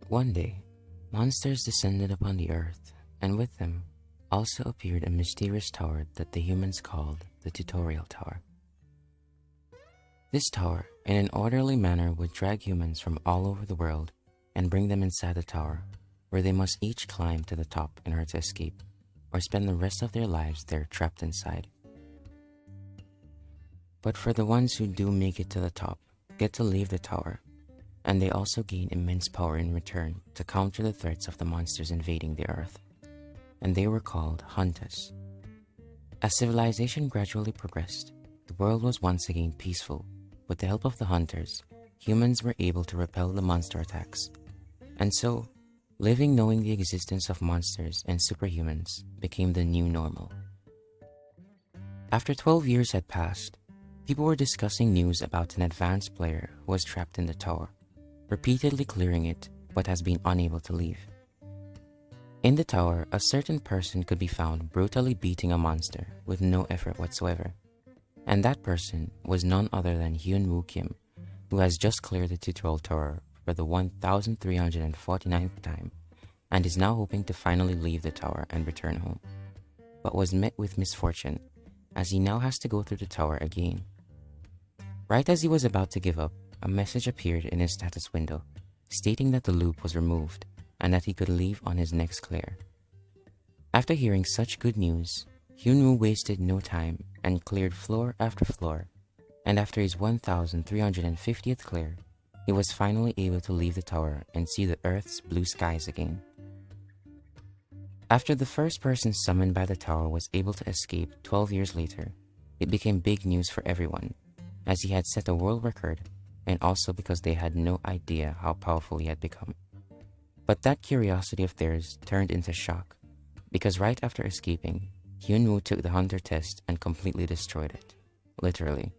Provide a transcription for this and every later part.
One day, monsters descended upon the earth, and with them also appeared a mysterious tower that the humans called the Tutorial Tower. This tower, in an orderly manner, would drag humans from all over the world and bring them inside the tower, where they must each climb to the top in order to escape, or spend the rest of their lives there trapped inside. But for the ones who do make it to the top, get to leave the tower, and they also gain immense power in return to counter the threats of the monsters invading the earth, and they were called Hunters. As civilization gradually progressed, the world was once again peaceful. With the help of the Hunters, humans were able to repel the monster attacks, and so, living knowing the existence of monsters and superhumans became the new normal. After 12 years had passed, people were discussing news about an advanced player who was trapped in the tower, repeatedly clearing it but has been unable to leave. In the tower, a certain person could be found brutally beating a monster with no effort whatsoever, and that person was none other than Hyun Woo Kim, who has just cleared the tutorial tower for the 1349th time and is now hoping to finally leave the tower and return home, but was met with misfortune as he now has to go through the tower again. Right as he was about to give up, a message appeared in his status window stating that the loop was removed and that he could leave on his next clear. After hearing such good news, Hyunwoo wasted no time and cleared floor after floor, and after his 1350th clear, he was finally able to leave the tower and see the Earth's blue skies again. After the first person summoned by the tower was able to escape 12 years later, it became big news for everyone, as he had set a world record, and also because they had no idea how powerful he had become. But that curiosity of theirs turned into shock, because right after escaping, Hyunwoo took the Hunter test and completely destroyed it, literally.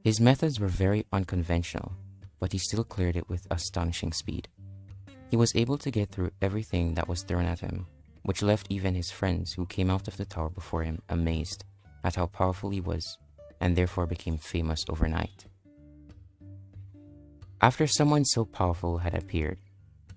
His methods were very unconventional, but he still cleared it with astonishing speed. He was able to get through everything that was thrown at him, which left even his friends who came out of the tower before him amazed at how powerful he was, and therefore became famous overnight. After someone so powerful had appeared,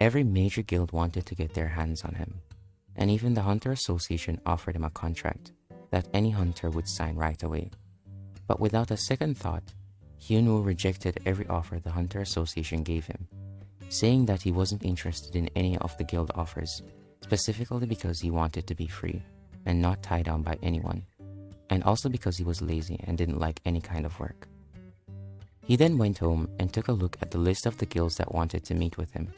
every major guild wanted to get their hands on him, and even the Hunter Association offered him a contract that any hunter would sign right away. But without a second thought, Hyunwoo rejected every offer the Hunter Association gave him, saying that he wasn't interested in any of the guild offers, specifically because he wanted to be free and not tied down by anyone, and also because he was lazy and didn't like any kind of work. He then went home and took a look at the list of the guilds that wanted to meet with him,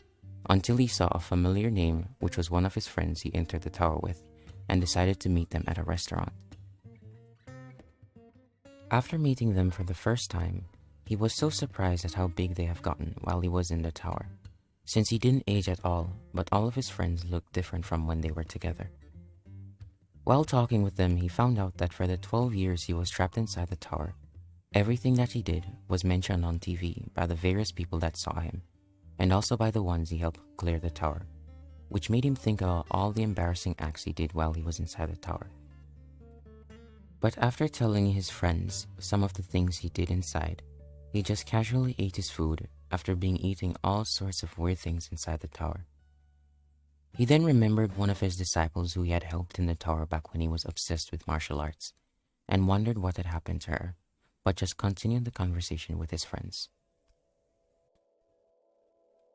until he saw a familiar name, which was one of his friends he entered the tower with, and decided to meet them at a restaurant. After meeting them for the first time, he was so surprised at how big they have gotten while he was in the tower, since he didn't age at all, but all of his friends looked different from when they were together. While talking with them, he found out that for the 12 years he was trapped inside the tower, everything that he did was mentioned on TV by the various people that saw him, and also by the ones he helped clear the tower, which made him think about all the embarrassing acts he did while he was inside the tower. But after telling his friends some of the things he did inside, he just casually ate his food after being eating all sorts of weird things inside the tower. He then remembered one of his disciples who he had helped in the tower back when he was obsessed with martial arts, and wondered what had happened to her, but just continued the conversation with his friends.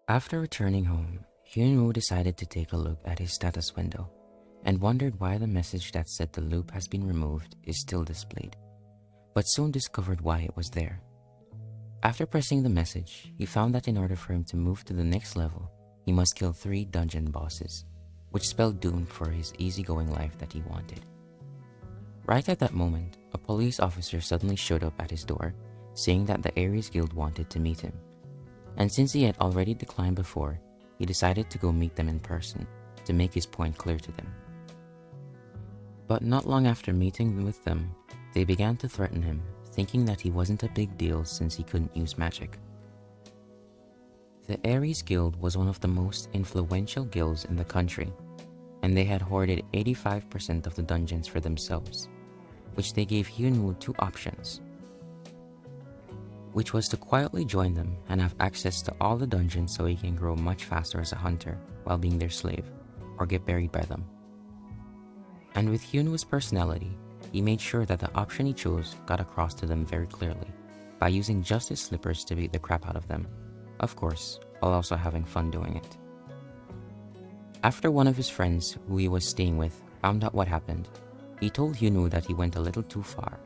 After returning home, Hyunwoo decided to take a look at his status window and wondered why the message that said the loop has been removed is still displayed, but soon discovered why it was there. After pressing the message, he found that in order for him to move to the next level, he must kill 3 dungeon bosses, which spelled doom for his easygoing life that he wanted. Right at that moment, a police officer suddenly showed up at his door, saying that the Ares Guild wanted to meet him, and since he had already declined before, he decided to go meet them in person to make his point clear to them. But not long after meeting with them, they began to threaten him, thinking that he wasn't a big deal since he couldn't use magic. The Ares Guild was one of the most influential guilds in the country, and they had hoarded 85% of the dungeons for themselves, which they gave Hyunwoo 2 options. which was to quietly join them and have access to all the dungeons so he can grow much faster as a hunter while being their slave, or get buried by them. And with Hyunwoo's personality, he made sure that the option he chose got across to them very clearly, by using just his slippers to beat the crap out of them, of course, while also having fun doing it. After one of his friends who he was staying with found out what happened, he told Hyunwoo that he went a little too far.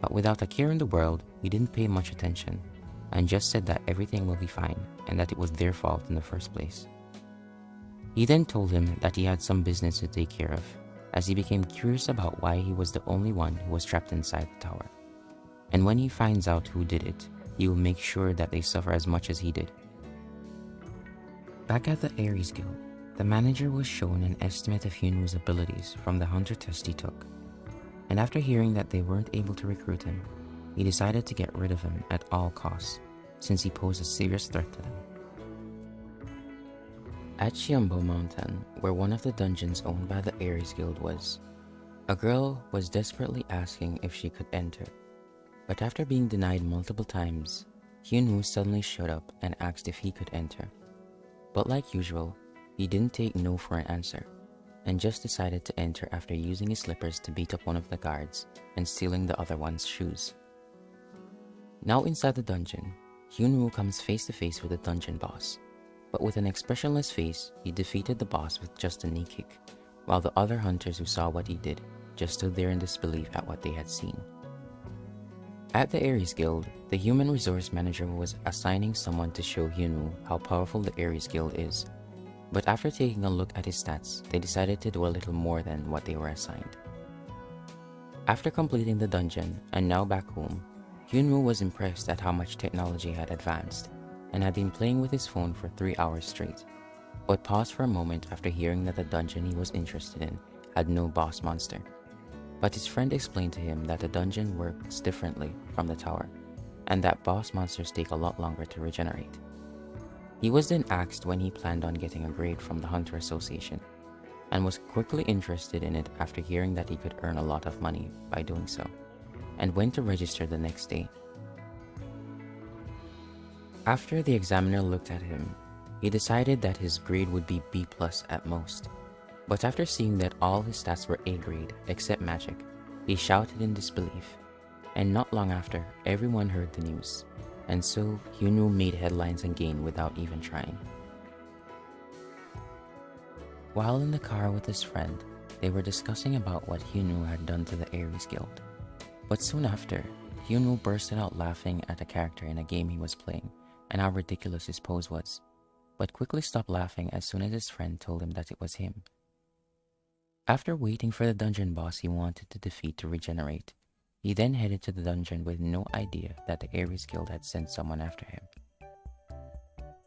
But without a care in the world, he didn't pay much attention, and just said that everything will be fine and that it was their fault in the first place. He then told him that he had some business to take care of, as he became curious about why he was the only one who was trapped inside the tower. And when he finds out who did it, he will make sure that they suffer as much as he did. Back at the Ares Guild, the manager was shown an estimate of Hyunwoo's abilities from the hunter test he took, and after hearing that they weren't able to recruit him, he decided to get rid of him at all costs, since he posed a serious threat to them. At Shiambo Mountain, where one of the dungeons owned by the Ares Guild was, a girl was desperately asking if she could enter, but after being denied multiple times, Hyunwoo suddenly showed up and asked if he could enter. But like usual, he didn't take no for an answer, and just decided to enter after using his slippers to beat up one of the guards and stealing the other one's shoes. Now inside the dungeon, Hyunwoo comes face to face with the dungeon boss, but with an expressionless face, he defeated the boss with just a knee kick, while the other hunters who saw what he did just stood there in disbelief at what they had seen. At the Ares Guild, the human resource manager was assigning someone to show Hyunwoo how powerful the Ares Guild is, but after taking a look at his stats, they decided to do a little more than what they were assigned. After completing the dungeon and now back home, Hyunwoo was impressed at how much technology had advanced and had been playing with his phone for 3 hours straight, but paused for a moment after hearing that the dungeon he was interested in had no boss monster. But his friend explained to him that the dungeon works differently from the tower, and that boss monsters take a lot longer to regenerate. He was then asked when he planned on getting a grade from the Hunter Association, and was quickly interested in it after hearing that he could earn a lot of money by doing so, and went to register the next day. After the examiner looked at him, he decided that his grade would be B+ at most, but after seeing that all his stats were A grade except magic, he shouted in disbelief, and not long after, everyone heard the news, and so Hyunwoo made headlines again without even trying. While in the car with his friend, they were discussing about what Hyunwoo had done to the Ares Guild, but soon after, Hyunwoo bursted out laughing at a character in a game he was playing and how ridiculous his pose was, but quickly stopped laughing as soon as his friend told him that it was him. After waiting for the dungeon boss he wanted to defeat to regenerate, he then headed to the dungeon with no idea that the Ares Guild had sent someone after him.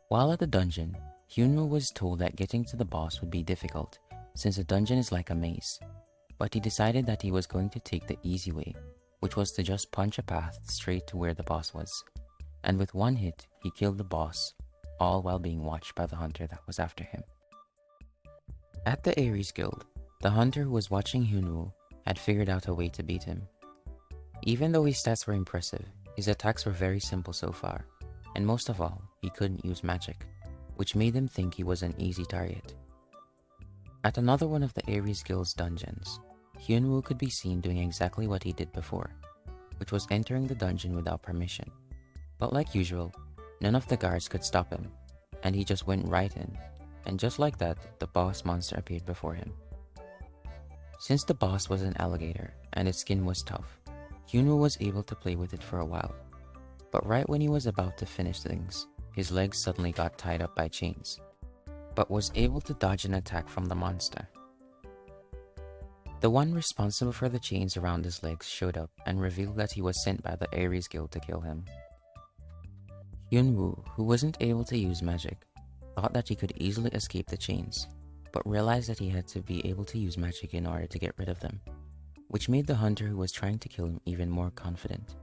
While at the dungeon, Hyunwoo was told that getting to the boss would be difficult since the dungeon is like a maze, but he decided that he was going to take the easy way, which was to just punch a path straight to where the boss was, and with one hit he killed the boss, all while being watched by the hunter that was after him. At the Ares Guild, the hunter who was watching Hyunwoo had figured out a way to beat him. Even though his stats were impressive, his attacks were very simple so far, and most of all, he couldn't use magic, which made them think he was an easy target. At another one of the Ares Guild's dungeons, Hyunwoo could be seen doing exactly what he did before, which was entering the dungeon without permission. But like usual, none of the guards could stop him, and he just went right in, and just like that, the boss monster appeared before him. Since the boss was an alligator and its skin was tough, Hyunwoo was able to play with it for a while, but right when he was about to finish things, his legs suddenly got tied up by chains, but was able to dodge an attack from the monster. The one responsible for the chains around his legs showed up and revealed that he was sent by the Ares Guild to kill him. Hyunwoo, who wasn't able to use magic, thought that he could easily escape the chains, but realized that he had to be able to use magic in order to get rid of them, which made the hunter who was trying to kill him even more confident.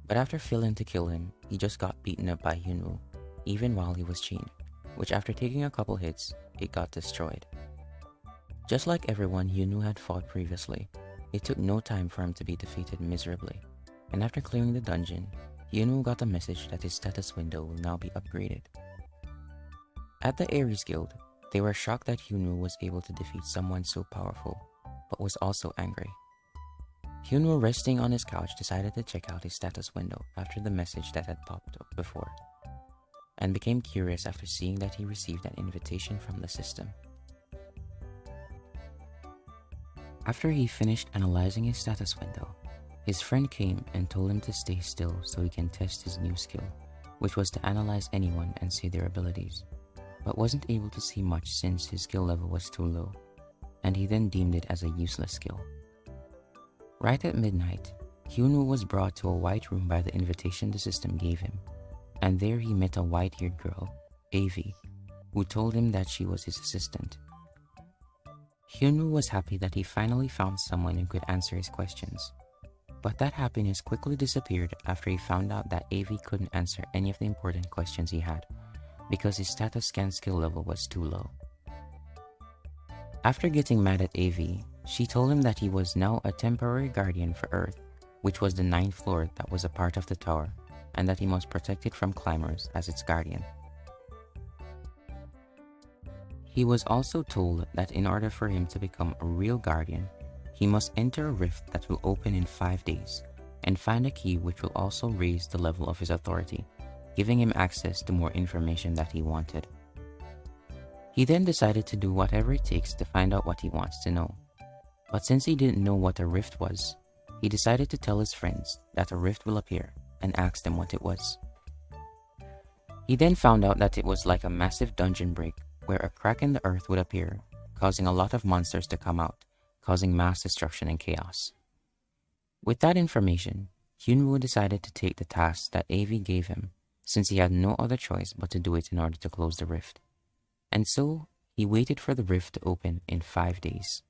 But after failing to kill him, he just got beaten up by Hyunwoo, even while he was chained, which after taking a couple hits, it got destroyed. Just like everyone Hyunwoo had fought previously, it took no time for him to be defeated miserably, and after clearing the dungeon, Hyunwoo got a message that his status window will now be upgraded. At the Aries Guild, they were shocked that Hyunwoo was able to defeat someone so powerful, but was also angry. Hyunwoo, resting on his couch, decided to check out his status window after the message that had popped up before, and became curious after seeing that he received an invitation from the system. After he finished analyzing his status window, his friend came and told him to stay still so he can test his new skill, which was to analyze anyone and see their abilities, but wasn't able to see much since his skill level was too low, and he then deemed it as a useless skill. Right at midnight, Hyunwoo was brought to a white room by the invitation the system gave him, and there he met a white-haired girl, Avi, who told him that she was his assistant. Hyunwoo was happy that he finally found someone who could answer his questions, but that happiness quickly disappeared after he found out that Avi couldn't answer any of the important questions he had, because his status scan skill level was too low. After getting mad at Avi, she told him that he was now a temporary guardian for Earth, which was the 9th floor that was a part of the tower, and that he must protect it from climbers as its guardian. He was also told that in order for him to become a real guardian, he must enter a rift that will open in 5 days, and find a key which will also raise the level of his authority, giving him access to more information that he wanted. He then decided to do whatever it takes to find out what he wants to know. But since he didn't know what a rift was, he decided to tell his friends that a rift will appear and asked them what it was. He then found out that it was like a massive dungeon break where a crack in the earth would appear, causing a lot of monsters to come out, causing mass destruction and chaos. With that information, Hyunwoo decided to take the task that Avi gave him, since he had no other choice but to do it in order to close the rift. And so, he waited for the rift to open in 5 days.